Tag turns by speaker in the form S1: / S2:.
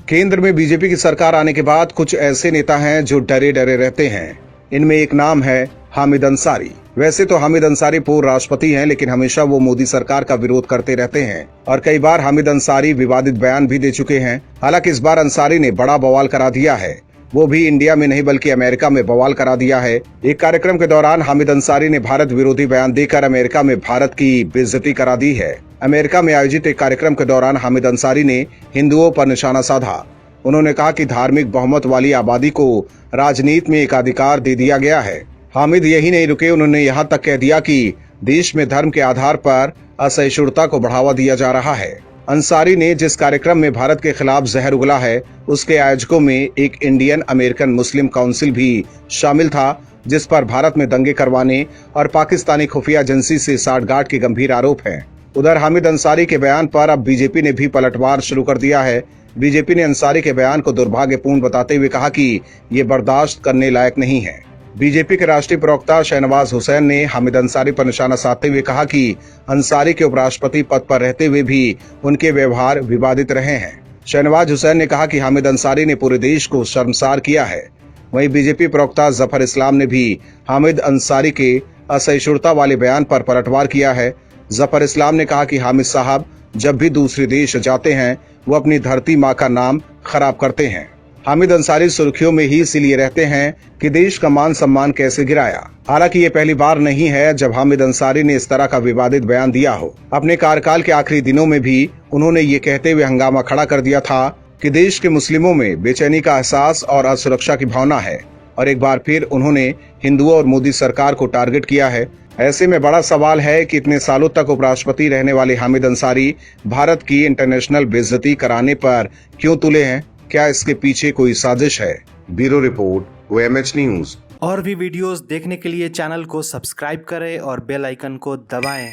S1: केंद्र में बीजेपी की सरकार आने के बाद कुछ ऐसे नेता हैं जो डरे डरे रहते हैं। इनमें एक नाम है हामिद अंसारी। वैसे तो हामिद अंसारी पूर्व राष्ट्रपति हैं, लेकिन हमेशा वो मोदी सरकार का विरोध करते रहते हैं और कई बार हामिद अंसारी विवादित बयान भी दे चुके हैं। हालांकि इस बार अंसारी ने बड़ा बवाल करा दिया है, वो भी इंडिया में नहीं बल्कि अमेरिका में बवाल करा दिया है। एक कार्यक्रम के दौरान हामिद अंसारी ने भारत विरोधी बयान देकर अमेरिका में भारत की बेइज्जती करा दी है। अमेरिका में आयोजित एक कार्यक्रम के दौरान हामिद अंसारी ने हिंदुओं पर निशाना साधा। उन्होंने कहा कि धार्मिक बहुमत वाली आबादी को राजनीति में एकाधिकार दे दिया गया है। हामिद यही नहीं रुके, उन्होंने यहाँ तक कह दिया कि देश में धर्म के आधार पर असहिष्णुता को बढ़ावा दिया जा रहा है। अंसारी ने जिस कार्यक्रम में भारत के खिलाफ जहर उगला है, उसके आयोजकों में एक इंडियन अमेरिकन मुस्लिम काउंसिल भी शामिल था, जिस पर भारत में दंगे करवाने और पाकिस्तानी खुफिया एजेंसी से साठगांठ के गंभीर आरोप हैं। उधर हामिद अंसारी के बयान पर अब बीजेपी ने भी पलटवार शुरू कर दिया है। बीजेपी ने अंसारी के बयान को दुर्भाग्यपूर्ण बताते हुए कहा कि ये बर्दाश्त करने लायक नहीं है। बीजेपी के राष्ट्रीय प्रवक्ता शहनवाज हुसैन ने हामिद अंसारी पर निशाना साधते हुए कहा कि अंसारी के उपराष्ट्रपति पद पर रहते हुए भी उनके व्यवहार विवादित रहे हैं। शहनवाज हुसैन ने कहा कि हामिद अंसारी ने पूरे देश को शर्मसार किया है। वहीं बीजेपी प्रवक्ता जफर इस्लाम ने भी हामिद अंसारी के असहिष्णुता वाले बयान पर पलटवार किया है। जफर इस्लाम ने कहा कि हामिद साहब जब भी दूसरे देश जाते हैं वो अपनी धरती माँ का नाम खराब करते हैं। हामिद अंसारी सुर्खियों में ही इसीलिए रहते हैं कि देश का मान सम्मान कैसे गिराया। हालांकि ये पहली बार नहीं है जब हामिद अंसारी ने इस तरह का विवादित बयान दिया हो। अपने कार्यकाल के आखिरी दिनों में भी उन्होंने ये कहते हुए हंगामा खड़ा कर दिया था कि देश के मुस्लिमों में बेचैनी का एहसास और असुरक्षा की भावना है, और एक बार फिर उन्होंने हिंदुओं और मोदी सरकार को टारगेट किया है। ऐसे में बड़ा सवाल है कि इतने सालों तक उपराष्ट्रपति रहने वाले हामिद अंसारी भारत की इंटरनेशनल बेइज्जती कराने पर क्यों तुले हैं? क्या इसके पीछे कोई साजिश है? Bureau report, OMH news.
S2: और भी वीडियोस देखने के लिए चैनल को सब्सक्राइब करें और बेल आइकन को दबाएं।